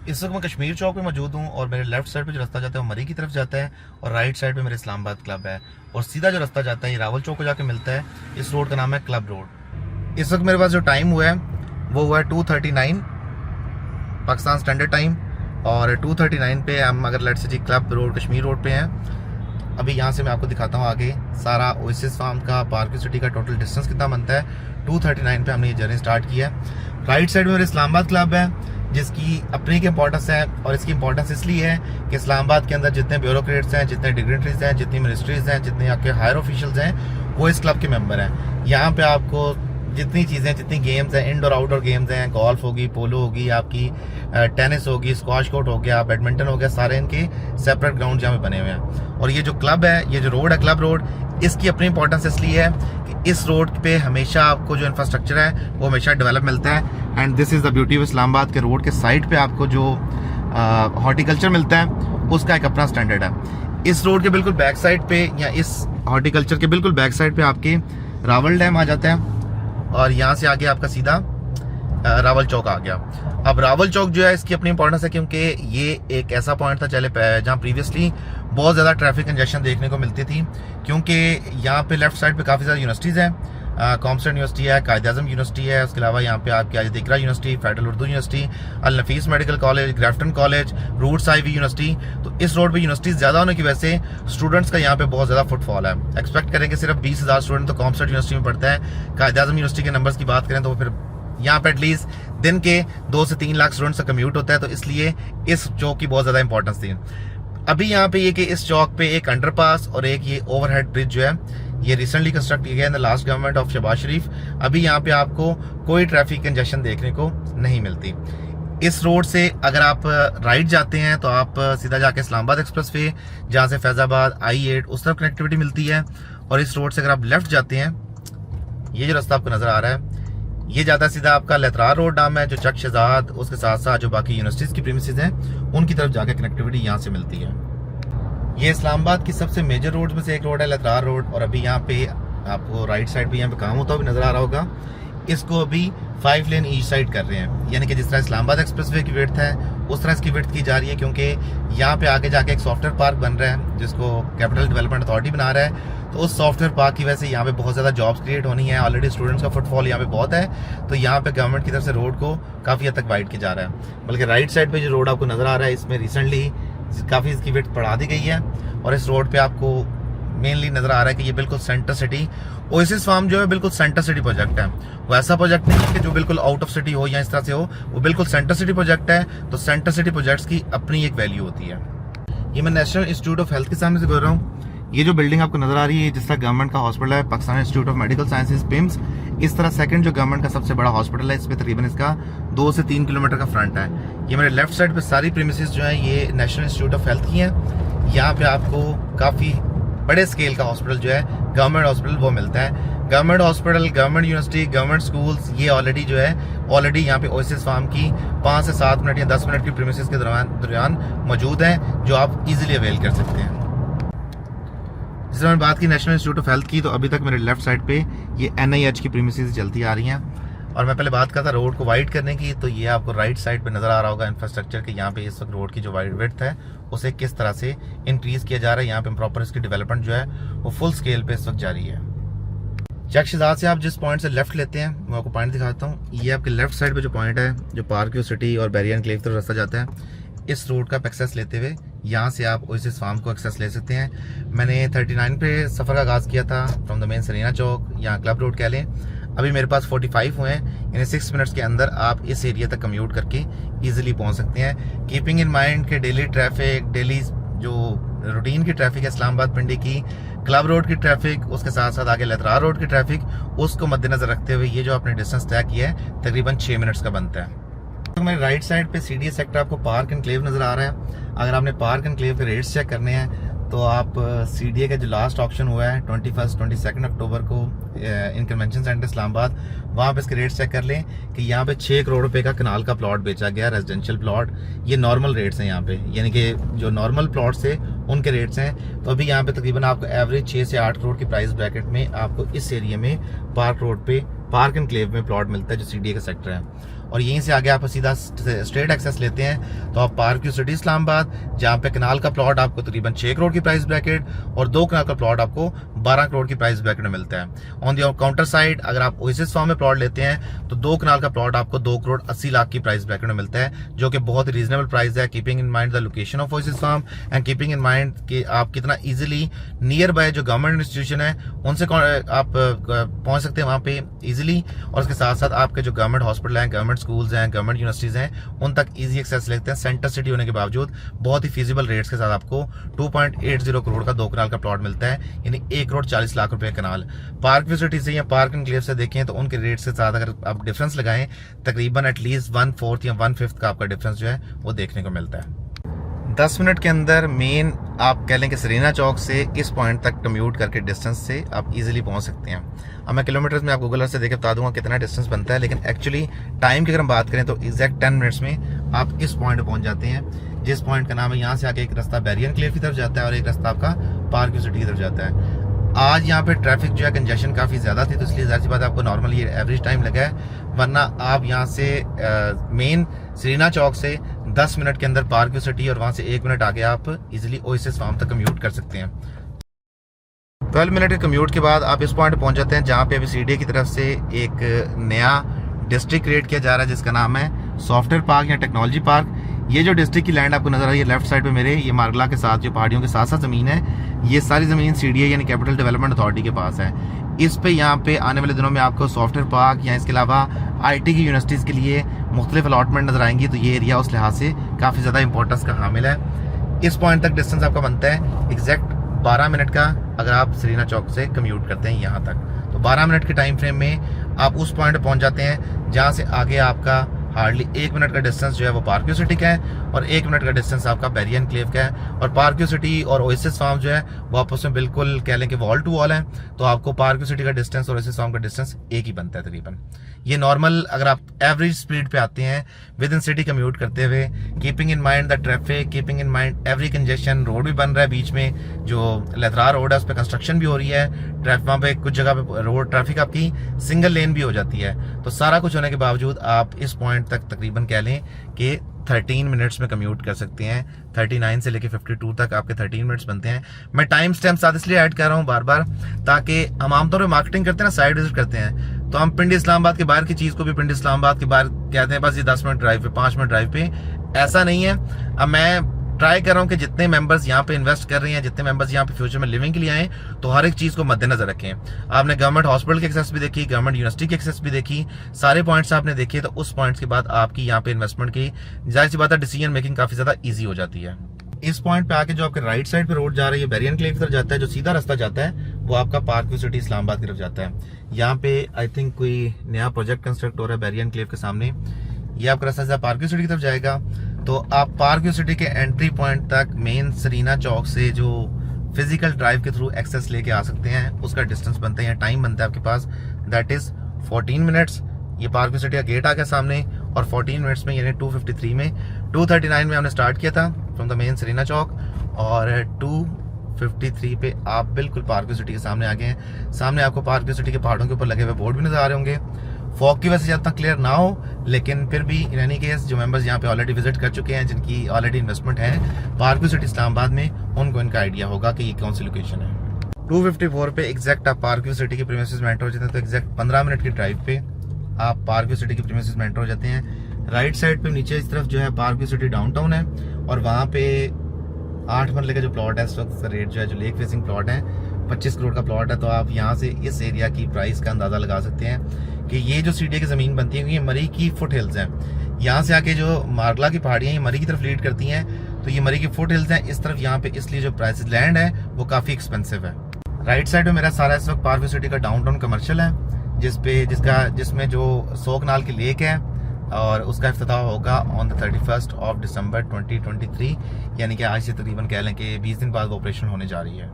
इस वक्त मैं कश्मीर चौक में मौजूद हूँ और मेरे लेफ्ट साइड पे जो रास्ता जाता है वो मरी की तरफ जाता है और राइट साइड पे मेरे इस्लामाबाद क्लब है और सीधा जो रास्ता जाता है ये रावल चौक को जाके मिलता है। इस रोड का नाम है क्लब रोड। इस वक्त मेरे पास जो टाइम हुआ है वो हुआ है 2:39 पाकिस्तान स्टैंडर्ड टाइम और 2:39 पे हम अगर let's say G club road Kashmir road पे हैं। अभी यहाँ से मैं आपको दिखाता हूँ आगे सारा ओएसिस फार्म का पार्क सिटी का टोटल डिस्टेंस कितना बनता है। 2:39 पे हमने ये जर्नी स्टार्ट की है। राइट साइड में मेरे इस्लामाबाद क्लब है जिसकी अपनी की इंपॉर्टेंस है और इसकी इंपॉर्टेंस इसलिए है कि इस्लामाबाद के अंदर जितने ब्यूरोक्रेट्स हैं, जितने डिग्नेटरीज हैं, जितनी मिनिस्ट्रीज हैं, जितने आपके हायर ऑफिशियल्स हैं वो इस क्लब के मेंबर हैं। यहाँ पे आपको जितनी चीज़ें, जितनी गेम्स हैं, इंडोर आउटडोर गेम्स हैं, गोल्फ होगी, पोलो होगी, आपकी टेनिस होगी, स्क्वाश कोर्ट हो गया, बैडमिंटन हो गया, सारे इनके सेपरेट ग्राउंड यहाँ पे बने हुए हैं। और ये जो क्लब है, ये जो रोड है क्लब रोड, इसकी अपनी इंपॉर्टेंस इसलिए है कि इस रोड पे हमेशा आपको जो इंफ्रास्ट्रक्चर है वो हमेशा डेवलप मिलता है। And this is the beauty of Islamabad के रोड के साइड पे आपको जो हॉर्टिकल्चर मिलता है उसका एक अपना स्टैंडर्ड है। इस रोड के बिल्कुल बैक साइड पे या इस हॉर्टिकल्चर के बिल्कुल बैक साइड पे आपके रावल डैम आ जाता है और यहाँ से आगे आपका सीधा रावल चौक आ गया। अब रावल चौक जो है इसकी अपनी इंपॉर्टेंस है क्योंकि ये एक ऐसा पॉइंट था चले जहाँ प्रीवियसली बहुत ज़्यादा ट्रैफिक कंजेशन देखने को मिलती थी क्योंकि यहाँ पे लेफ्ट साइड पे काफ़ी ज़्यादा यूनिवर्सिटीज़ हैं। कॉमस्टन यूनिवर्सिटी है, कायद-ए-आज़म यूनिवर्सिटी है, उसके अलावा यहाँ पे आपकी आज दिकरा university, federal Urdu university, Al Nafees medical college, Grafton college, Roots Ivy university. तो इस रोड पे यूनिवर्सिटीज़ ज़्यादा होने की वजह से स्टूडेंट्स का यहाँ पे बहुत ज़्यादा फुटफॉल है। एक्सपेक्ट करें कि सिर्फ 20,000 स्टूडेंट तो कॉमस्टन यूनिवर्सिटी में पढ़ता है। कायद-ए-आज़म यूनिवर्सिटी के नंबर्स की बात करें तो फिर यहाँ पे एटलीस्ट दिन के 2 से 3 लाख स्टूडेंट्स का कम्यूट होता है। तो इसलिए इस चौक की बहुत ज़्यादा इंपॉर्टेंस थी। अभी यहाँ पे ये कि इस चौक पे एक अंडरपास और एक ये ओवरहेड ब्रिज जो है ये रिसेंटली कंस्ट्रक्ट किया गया in the last government of Shahbaz Sharif. अभी यहाँ पे आपको कोई ट्रैफिक कंजेशन देखने को नहीं मिलती। इस रोड से अगर आप राइट जाते हैं तो आप सीधा जाके इस्लामाबाद एक्सप्रेस वे जहाँ से फैजाबाद I-8 उस तरफ कनेक्टिविटी मिलती है। और इस रोड से अगर आप लेफ्ट जाते हैं, ये जो रास्ता आपको नजर आ रहा है ये जाता है सीधा आपका लेतरार रोड नाम है जो चक शहजाद, उसके साथ साथ जो बाकी यूनिवर्सिटीज की प्रीमिसेस हैं उनकी तरफ जाके कनेक्टिविटी यहाँ से मिलती है। ये इस्लामाबाद की सबसे मेजर रोड में से एक रोड है लेतरार रोड। और अभी यहाँ पे आपको राइट साइड पे यहाँ पे काम होता हुआ भी नजर आ रहा होगा। इसको अभी 5 लेन ईस्ट साइड कर रहे हैं, यानी कि जिस तरह इस्लामाबाद एक्सप्रेसवे की विड्थ है उस तरह इसकी विड्थ की जा रही है क्योंकि यहाँ पे आगे जाके एक सॉफ्टवेयर पार्क बन रहा है जिसको कैपिटल डेवलपमेंट अथॉरिटी बना रहा है। तो उस सॉफ्टवेयर पार्क की वजह से यहाँ पे बहुत ज़्यादा जॉब्स क्रिएट होनी है। ऑलरेडी स्टूडेंट्स का फुटफॉल यहाँ पे बहुत है। तो यहाँ पे गवर्नमेंट की तरफ से रोड को काफ़ी हद तक वाइड किया जा रहा है। बल्कि राइट साइड पे जो रोड आपको नजर आ रहा है इसमें रिसेंटली काफ़ी इसकी विड्थ बढ़ा दी गई है। और इस रोड पे आपको मेनली नजर आ रहा है कि ये बिल्कुल सेंटर सिटी ओएसिस फार्म जो है बिल्कुल सेंटर सिटी प्रोजेक्ट है। वो ऐसा प्रोजेक्ट नहीं है कि जो बिल्कुल आउट ऑफ सिटी हो या इस तरह से हो, वो बिल्कुल सेंटर सिटी प्रोजेक्ट है। तो सेंटर सिटी प्रोजेक्ट्स की अपनी एक वैल्यू होती है। ये मैं नेशनल इंस्टीट्यूट ऑफ हेल्थ के सामने से बोल रहा हूँ। ये जो बिल्डिंग आपको नजर आ रही है जिस तरह गवर्नमेंट का हॉस्पिटल है Pakistan institute of medical sciences PIMS, इस तरह सेकंड जो गवर्नमेंट का सबसे बड़ा हॉस्पिटल है इसमें तकरीबन इसका 2 से 3 किलोमीटर का फ्रंट है। ये मेरे लेफ्ट साइड पे सारी प्रीमिसेस जो है ये नेशनल इंस्टीट्यूट ऑफ हेल्थ की हैं। यहाँ पे आपको काफ़ी बड़े स्केल का हॉस्पिटल जो है गवर्नमेंट हॉस्पिटल वो मिलता है। Government hospital, government university, government schools ये ऑलरेडी जो है यहाँ पे ओएसिस फार्म की 5 से 7 मिनट या 10 मिनट की प्रीमिसेस के दौरान मौजूद हैं जो आप इजीली अवेल कर सकते हैं। जिस मैंने बात की नेशनल इंस्टीट्यूट ऑफ हेल्थ की, तो अभी तक मेरे लेफ्ट साइड पे ये NIH की प्रीमिसेस चलती आ रही हैं। और मैं पहले बात करता रोड को वाइड करने की, तो ये आपको राइट साइड पे नजर आ रहा होगा इंफ्रास्ट्रक्चर के यहाँ पे इस वक्त रोड की जो वाइड विड्थ है उसे किस तरह से इंक्रीज किया जा रहा है। यहाँ पे प्रॉपर इसकी डेवलपमेंट जो है वो फुल स्केल पे इस वक्त जारी है। चक शहजाद से आप जिस पॉइंट से लेफ्ट लेते हैं मैं आपको पॉइंट दिखाता हूँ। ये आपके लेफ्ट साइड पे जो पॉइंट है जो पार्क सिटी और बैरियर एनक्लेव तरफ रास्ता जाता है, इस रोड का एक्सेस लेते हुए यहाँ से आप ओएसिस फार्म को एक्सेस ले सकते हैं। मैंने 39 पे सफ़र का आगाज़ किया था फ्रॉम द मेन सरीना चौक या क्लब रोड कह लें। अभी मेरे पास 45 हुए हैं, यानी 6 मिनट्स के अंदर आप इस एरिया तक कम्यूट करके ईजिली पहुँच सकते हैं। कीपिंग इन माइंड के डेली ट्रैफिक, डेली जो रूटीन की ट्रैफिक है इस्लामाबाद पिंडी की, क्लब रोड की ट्रैफिक, उसके साथ साथ आगे लेतरार रोड की ट्रैफिक, उसको मद्देनजर रखते हुए ये जो आपने डिस्टेंस तय किया है तकरीबन 6 मिनट्स का बनता है। तो मेरे राइट साइड पे CDA सेक्टर आपको पार्क एनक्लेव नजर आ रहा है। अगर आपने पार्क एनक्लेव के रेट्स चेक करने हैं तो आप CDA का जो लास्ट ऑप्शन हुआ है 22 अक्टूबर को इन कन्वेंशन सेंटर इस्लामाबाद, वहाँ पे इसके रेट्स चेक कर लें कि यहाँ पे 6 करोड़ रुपए का कनाल का प्लॉट बेचा गया, रेजिडेंशियल प्लॉट। ये नॉर्मल रेट्स हैं यहाँ पे, यानी कि जो नॉर्मल प्लॉट्स है उनके रेट्स हैं। तो अभी यहाँ पे तकरीबन आपको एवरेज 6 से 8 करोड़ की प्राइस ब्रैकेट में आपको इस एरिया में पार्क रोड पे पार्क एनक्लेव में प्लॉट मिलता है जो CDA का सेक्टर है। और यहीं से आगे आप सीधा स्ट्रेट एक्सेस लेते हैं तो आप पार्क व्यू सिटी इस्लामाबाद, जहाँ पे कनाल का प्लॉट आपको तकरीबन 6 करोड़ की प्राइस ब्रैकेट और 2 कनाल का प्लॉट आपको 12 करोड़ की प्राइस ब्रैकेट में मिलता है। ऑन दी काउंटर साइड अगर आप ओएसिस फार्म में प्लॉट लेते हैं तो 2 कनाल का प्लॉट आपको 2 करोड़ 80 लाख की प्राइस ब्रैकेट में मिलता है, जो कि बहुत ही रीजनेबल प्राइस है, keeping in mind the location of oasis farm and keeping in mind कि आप कितना इजीली नियर बाय जो गवर्नमेंट इंस्टीट्यूशन है उनसे आप पहुंच सकते हैं वहां पे इजीली, और उसके साथ साथ आपके जो गवर्नमेंट हॉस्पिटल हैं, गवर्नमेंट स्कूल्स हैं, गवर्नमेंट यूनिवर्सिटीज हैं, उन तक इजी एक्सेस लेते हैं। सेंटर सिटी होने के बावजूद बहुत ही फीजिबल रेट्स के साथ आपको 2.80 करोड़ का 2 कनाल का प्लॉट मिलता है, यानी 1 करोड़ 40 लाख रुपए कनाल। पार्क व्यू सिटी से या पार्क एनक्लेव से देखें तो उनके रेट्स के साथ अगर आप डिफरेंस लगाएं तकरीबन एटलीस्ट 1/4 या 1/5 का आपका डिफरेंस जो है वो देखने को मिलता है। 10 मिनट के अंदर मेन आप कह लें कि सरीना चौक से इस पॉइंट तक कम्यूट करके डिस्टेंस से आप इजीली पहुंच सकते हैं। अब मैं किलोमीटर्स में आप गूगल अर्थ से देके बता दूंगा कितना डिस्टेंस बनता है, लेकिन एक्चुअली टाइम की अगर हम बात करें तो एग्जैक्ट 10 मिनट्स में आप इस पॉइंट पर पहुंच जाते हैं, जिस पॉइंट का नाम है, यहाँ से आके एक रास्ता बैरियर एनक्लेव की तरफ जाता है और एक रास्ता आपका पार्क व्यू सिटी की तरफ जाता है। आज यहाँ पे ट्रैफिक जो है कंजेशन काफ़ी ज़्यादा थी, तो इसलिए ज़ाहिर सी बात है आपको नॉर्मल ये एवरेज टाइम लगा है, वरना आप यहाँ से मेन सरीना चौक से 10 मिनट के अंदर पार्क व्यू सिटी और वहाँ से 1 मिनट आगे आप इजीली ओएसिस फार्म तक कम्यूट कर सकते हैं। 12 मिनट के कम्यूट के बाद आप इस पॉइंट पर पहुँच जाते हैं जहाँ पे अभी सीडीए की तरफ से एक नया डिस्ट्रिक्ट क्रिएट किया जा रहा है जिसका नाम है सॉफ्टवेयर पार्क या टेक्नोलॉजी पार्क। ये जो डिस्ट्रिक्ट की लैंड आपको नजर आ रही है लेफ्ट साइड पे मेरे, ये मारगला के साथ जो पहाड़ियों के साथ साथ ज़मीन है, ये सारी ज़मीन सीडीए यानी कैपिटल डेवलपमेंट अथॉरिटी के पास है। इस पे यहाँ पे आने वाले दिनों में आपको सॉफ्टवेयर पार्क या इसके अलावा आईटी की यूनिवर्सिटीज़ के लिए मुख्तलिफ अलॉटमेंट नजर आएंगी, तो ये एरिया उस लिहाज से काफ़ी ज़्यादा इंपॉर्टेंस का हामिल है। इस पॉइंट तक डिस्टेंस आपका बनता है एग्जैक्ट 12 मिनट का अगर आप सरीना चौक से कम्यूट करते हैं यहाँ तक, तो 12 मिनट के टाइम फ्रेम में आप उस पॉइंट पर पहुँच जाते हैं जहाँ से आगे आपका हार्डली 1 मिनट का डिस्टेंस जो है वो पार्क व्यू सिटी का है और 1 मिनट का डिस्टेंस आपका बैरियर एनक्लेव का है। और पार्क व्यू सिटी और ओएसिस फार्म जो है वो आपस में बिल्कुल कह लें कि वॉल टू वॉल है, तो आपको पार्क व्यू सिटी का डिस्टेंस और ओएसिस फार्म का डिस्टेंस एक ही बनता है तकरीबन। ये नॉर्मल अगर आप एवरेज स्पीड पे आते हैं विद इन सिटी कम्यूट करते हुए, keeping in mind the traffic, keeping in mind every congestion, road भी बन रहा है बीच में, जो लेथरा रोड है उस पर कंस्ट्रक्शन भी हो रही है, वहाँ पे कुछ जगह पे रोड ट्रैफिक आपकी सिंगल लेन भी हो जाती है, तो सारा कुछ होने के बावजूद आप इस पॉइंट तक तकरीबन कह लें कि 13 मिनट्स में कम्यूट कर सकते हैं। 39 से लेके 52 तक आपके 13 मिनट्स बनते हैं। मैं टाइम स्टैम्प साथ इसलिए ऐड कर रहा हूँ बार बार, ताकि हम आमतौर पर मार्केटिंग करते हैं ना, साइड विजिट करते हैं, तो हम पिंडी इस्लामाबाद के बाहर की चीज़ को भी पिंडी इस्लामाबाद के बाहर कहते हैं, बस ये 10 मिनट ड्राइव पे, 5 मिनट ड्राइव पे, ऐसा नहीं है। अब मैं ट्राई कर रहा हूँ कि जितने मेंबर्स यहाँ पे इन्वेस्ट कर रहे हैं, जितने मेंबर्स यहाँ पे फ्यूचर में लिविंग के लिए आए, तो हर एक चीज़ को मद्देनजर रखें। आपने गवर्नमेंट हॉस्पिटल की एक्सेस भी देखी, गवर्नमेंट यूनिवर्सिटी की एक्सेस भी देखी, सारे पॉइंट्स आपने देखे, तो उस पॉइंट्स के बाद आपकी यहाँ पे इन्वेस्टमेंट की जाहिर सी बात है डिसीजन मेकिंग काफ़ी ज़्यादा ईजी हो जाती है। इस पॉइंट पे आके जो आपके राइट साइड पे रोड जा रही है बैरियर एनक्लेव की तरफ जाता है, जो सीधा रास्ता जाता है वो आपका पार्क व्यू सिटी इस्लामाबाद की तरफ जाता है। यहाँ पे आई थिंक कोई नया प्रोजेक्ट कंस्ट्रक्ट हो रहा है बैरियर एनक्लेव के सामने, ये आपका रास्ता सीधा पार्क व्यू सिटी की तरफ जाएगा। तो आप पार्क व्यू सिटी के एंट्री पॉइंट तक मेन सरीना चौक से जो फिजिकल ड्राइव के थ्रू एक्सेस लेके आ सकते हैं, उसका डिस्टेंस बनता है या टाइम बनता है आपके पास, दैट इज 14 मिनट्स। ये पार्क व्यू सिटी का गेट आ गया सामने, और 14 मिनट्स में यानी 2:53 में, 2:39 में हमने स्टार्ट किया था फ्रॉम द मेन सरीना चौक, और 2:53 पे आप बिल्कुल पार्क व्यू सिटी के सामने आ गए हैं। सामने आपको पार्क व्यू सिटी के पहाड़ों के ऊपर लगे हुए बोर्ड भी नजर आ रहे होंगे। फॉग की वजह से ज़्यादा क्लियर ना हो, लेकिन फिर भी इन एनी केस जो मेंबर्स यहाँ पे ऑलरेडी विजिट कर चुके हैं, जिनकी ऑलरेडी इन्वेस्टमेंट है पार्क व्यू सिटी इस्लामाबाद में, उनको इनका आइडिया होगा कि ये कौन सी लोकेशन है। 2:54 पे एग्जैक्ट आप पार्क व्यू सिटी के प्रीमिसेस में एंटर हो जाते हैं, तो एग्जैक्ट 15 मिनट की ड्राइव पे आप पार्क व्यू सिटी के प्रीमिसेस में एंटर हो जाते हैं। राइट साइड पे नीचे इस तरफ जो है पार्क व्यू सिटी डाउनटाउन है, और वहाँ पे 8 मरले का जो प्लॉट है इस वक्त रेट जो है, जो लेक फेसिंग प्लॉट है, 25 करोड़ का प्लॉट है। तो आप यहाँ से इस एरिया की प्राइस का अंदाजा लगा सकते हैं कि ये जो सीडीए की ज़मीन बनती है ये मरी की फुट हिल्स हैं। यहाँ से आके जो मारगला की पहाड़ियाँ ये मरी की तरफ लीड करती हैं, तो ये मरी की फुट हिल्स हैं इस तरफ यहाँ पे, इसलिए जो प्राइस लैंड है वो काफ़ी एक्सपेंसिव है। राइट साइड में मेरा सारा इस वक्त पार्क व्यू सिटी का डाउनटाउन कमर्शियल है, जिसमें जो 100 कनाल की लेक है, और उसका इफ्तिताह होगा ऑन द 31 ऑफ दिसंबर 2023, यानी कि आज से तकरीबन कह लें कि 20 दिन बाद वो ऑपरेशन होने जा रही है।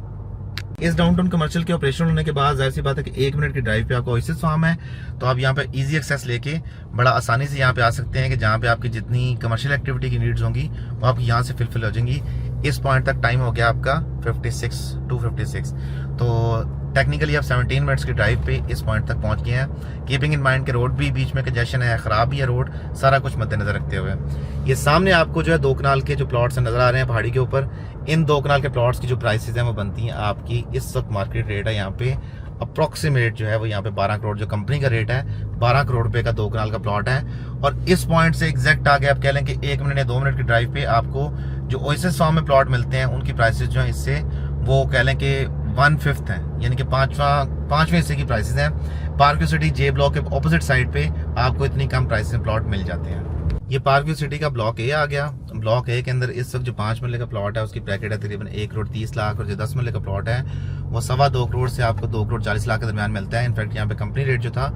इस डाउनटाउन कमर्शियल के ऑपरेशन होने के बाद जाहिर सी बात है कि 1 मिनट की ड्राइव पे आपको ओएसिस फार्म है, तो आप यहाँ पे इजी एक्सेस लेके बड़ा आसानी से यहाँ पे आ सकते हैं कि जहाँ पे आपकी जितनी कमर्शियल एक्टिविटी की नीड्स होंगी वो आपकी यहाँ से फिलफिल हो जाएंगी। इस पॉइंट तक टाइम हो गया आपका 256। तो टेक्निकली आप 17 मिनट्स की ड्राइव पे इस पॉइंट तक पहुंच गए हैं। कीपिंग इन माइंड के रोड भी बीच में कंजेशन है, ख़राब भी है रोड, सारा कुछ मद्देनजर रखते हुए ये सामने आपको जो है 2 कनाल के जो प्लॉट्स नज़र आ रहे हैं पहाड़ी के ऊपर, इन 2 कनाल के प्लॉट्स की जो प्राइसेस हैं वो बनती हैं आपकी, इस वक्त मार्केट रेट है यहाँ पे अप्रॉक्सीमेट जो है वो यहाँ पे 12 करोड़ जो कंपनी का रेट है, 12 करोड़ रुपए का 2 कनाल का प्लॉट है। और इस पॉइंट से एग्जैक्ट आगे आप कह लें कि 1 मिनट या 2 मिनट की ड्राइव पे आपको जो ओएसिस फार्म में प्लॉट मिलते हैं उनकी प्राइसेस जो है इससे वो कह लें कि 1/5 है, यानी कि पांचवें हिस्से की प्राइसेस हैं। पार्कव्यू सिटी जे ब्लॉक के ऑपोजिट साइड पे आपको इतनी कम प्राइस में प्लॉट मिल जाते हैं। ये पार्कव्यू सिटी का ब्लॉक ए आ गया। ब्लॉक ए के अंदर इस वक्त जो 5 मरले का प्लॉट है उसकी ब्रैकेट है तकरीबन 1 करोड़ 30 लाख, और जो 10 मरले का प्लॉट है वो 2.25 करोड़ से आपको 2 करोड़ 40 लाख के दरमियान मिलता है। इनफैक्ट यहाँ पे कंपनी रेट जो था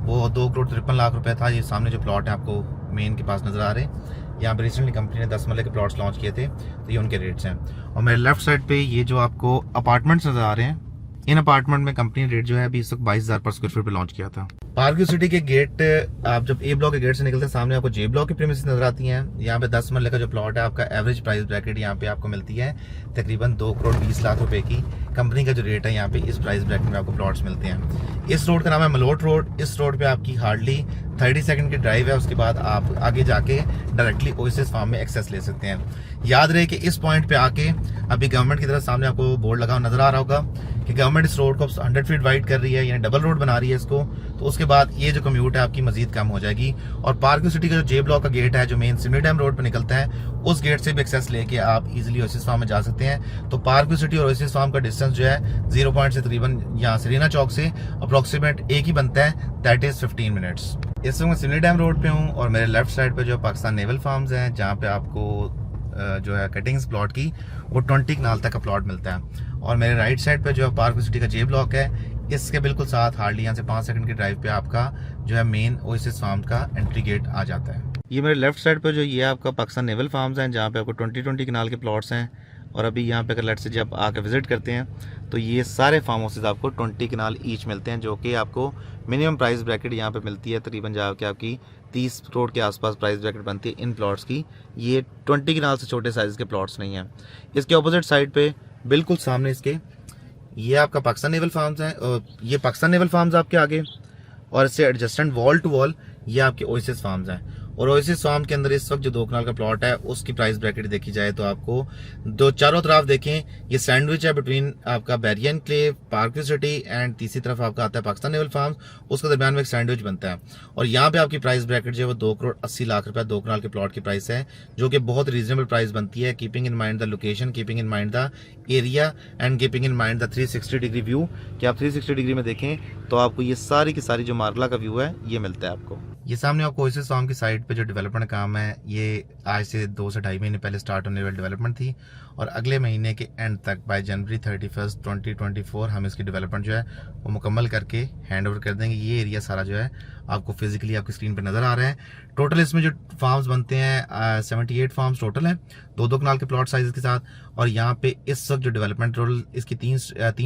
वो 2 करोड़ 53 लाख रुपए था। ये सामने जो प्लॉट है आपको मेन के पास नजर आ रहे हैं, यहाँ पे रिसेंटली कंपनी ने 10 मरले के प्लॉट्स लॉन्च किए थे, तो ये उनके रेट्स हैं। और मेरे लेफ्ट साइड पे ये जो आपको अपार्टमेंट्स नजर आ रहे हैं, इन अपार्टमेंट में कंपनी रेट जो है अभी इस वक्त 22,000 पर स्क्वायर फीट पे लॉन्च किया था। पार्कव्यू सिटी के गेट, आप जब ए ब्लॉक के गेट से निकलते हैं सामने आपको जे ब्लॉक की प्रीमिसेस नजर आती हैं। यहाँ पे 10 मरले का जो प्लॉट है आपका एवरेज प्राइस ब्रैकेट यहाँ पे आपको मिलती है तकरीबन 2 करोड़ 20 लाख रुपए की। कंपनी का जो रेट है यहाँ पे इस प्राइस ब्रैकेट में आपको प्लॉट्स मिलते हैं। इस रोड का नाम है मलोट रोड। इस रोड पे आपकी हार्डली 30 सेकंड की ड्राइव है, उसके बाद आप आगे जाके डायरेक्टली ओएसिस फार्म में एक्सेस ले सकते हैं। याद रहे कि इस पॉइंट पे आके अभी गवर्नमेंट की तरफ सामने आपको बोर्ड लगा नजर आ रहा होगा कि गवर्नमेंट इस रोड को 100 फीट वाइड कर रही है, यानी डबल रोड बना रही है इसको, तो उसके बाद ये जो कम्यूट है आपकी मजीद कम हो जाएगी। और पार्कव्यू सिटी का जो जे ब्लॉक का गेट है जो मेन सिमरी डैम रोड पर निकलता है, उस गेट से भी एक्सेस लेके आप इजीली ओएसिस फार्म में जा सकते हैं। तो पार्कव्यू सिटी और ओएसिस फार्म का डिस्टेंस जो है 0 पॉइंट से तकरीबन यहाँ सरीना चौक से अप्रोक्सीमेट एक ही बनता है, दैट इज 15 मिनट्स। इस वक्त मैं सिमरी डैम रोड पे हूँ और मेरे लेफ्ट साइड पे जो पाकिस्तान नेवल फार्म्स हैं, जहाँ पे आपको जो है कटिंग्स प्लॉट की वो 20 कनाल तक का प्लॉट मिलता है। और मेरे राइट साइड पे जो है पार्कव्यू सिटी का जे ब्लॉक है, इसके बिल्कुल साथ हार्डली यहाँ से 5 सेकंड की ड्राइव पे आपका जो है मेन ओएसिस फार्म का एंट्री गेट आ जाता है। ये मेरे लेफ्ट साइड पे जो ये आपका पाकिस्तान नेवल फार्म्स हैं, जहाँ पे आपको 20 कनाल के प्लॉट्स हैं। और अभी यहाँ पे अगर लेट से जब आके विजिट करते हैं तो ये सारे फार्म हाउसेज आपको 20 कनाल ईच मिलते हैं, जो कि आपको मिनिमम प्राइस ब्रैकेट यहाँ पे मिलती है तकरीबन जाके आपकी 30 करोड़ के आसपास प्राइस ब्रैकेट बनती है इन प्लॉट्स की। ये 20 कनाल से छोटे साइज के प्लॉट्स नहीं हैं। इसके ऑपोजिट साइड पे बिल्कुल सामने इसके ये आपका पाकिस्तान नेवल फार्म्स है, और ये पाकिस्तान नेवल फार्म्स आपके आगे, और इससे एडजस्टेंट वॉल टू वॉल ये आपके ओएसिस फार्म्स हैं। और ओएसिस फार्म के अंदर इस वक्त जो 2 कनाल का प्लॉट है उसकी प्राइस ब्रैकेट देखी जाए तो आपको दो चारों तरफ देखें, ये सैंडविच है बिटवीन आपका बैरियन क्लेव, पार्कव्यू सिटी एंड तीसरी तरफ आपका आता है पाकिस्तान नेवल फार्म्स, उसके दरमियान में एक सैंडविच बनता है। और यहाँ पे आपकी प्राइस ब्रैकेट जो है वो 2 करोड़ 80 लाख रुपए 2 कनाल के प्लॉट की प्राइस है, जो कि बहुत रीजनेबल प्राइस बनती है, keeping in mind the location, keeping in mind the area and keeping in mind the 360 degree view. कि आप 360 डिग्री में देखें तो आपको ये सारी की सारी जो मार्गला का व्यू है ये मिलता है आपको। ये सामने आपको ओएसिस फार्म की साइड पे जो डेवलपमेंट काम है, ये आज से 2 से 2.5 महीने पहले स्टार्ट होने वाली डेवलपमेंट थी, और अगले महीने के एंड तक बाय जनवरी 31, 2024 हम इसकी डेवलपमेंट जो है वो मुकम्मल करके हैंड ओवर कर देंगे। ये एरिया सारा जो है आपको फिजिकली आपकी स्क्रीन पर नजर आ रहा है। टोटल इसमें जो फार्म्स बनते हैं 78 फार्म्स टोटल हैं, 2-2 कनाल के प्लॉट साइज के साथ। और यहाँ पे इस वक्त जो डेवलपमेंट टोटल इसकी 3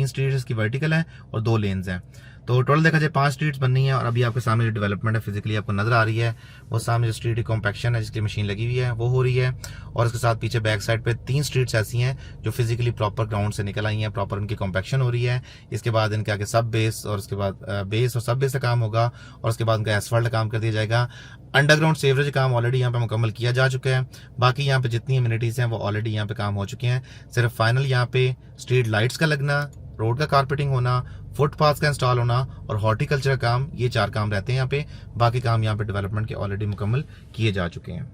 स्ट्रीट्स इसकी वर्टिकल है और 2 लेन्स हैं, तो टोटल देखा जाए 5 स्ट्रीट्स बननी है। और अभी आपके सामने जो डेवलपमेंट है फिजिकली आपको नजर आ रही है, वो सामने जो स्ट्रीट कॉम्पैक्शन है जिसकी मशीन लगी हुई है वो हो रही है। और इसके साथ पीछे बैक साइड पे 3 स्ट्रीट्स ऐसी हैं जो फिजिकली प्रॉपर ग्राउंड से निकल आई हैं, प्रॉपर उनकी कॉम्पैक्शन हो रही है। इसके बाद इनके आगे सब बेस और उसके बाद बेस और सब बेस का काम होगा, और उसके बाद उनका एसफल्ट काम कर दिया जाएगा। अंडरग्राउंड सीवरेज काम ऑलरेडी यहाँ पे मुकम्मल किया जा चुका है। बाकी यहाँ पे जितनी इम्यूनिटीज हैं वो ऑलरेडी यहाँ पे काम हो चुके हैं। सिर्फ फाइनल यहाँ पे स्ट्रीट लाइट्स का लगना, रोड का कारपेटिंग होना, फुटपाथ का इंस्टॉल होना और हॉर्टिकल्चर काम, ये 4 काम रहते हैं यहाँ पे। बाकी काम यहाँ पे डेवलपमेंट के ऑलरेडी मुकम्मल किए जा चुके हैं।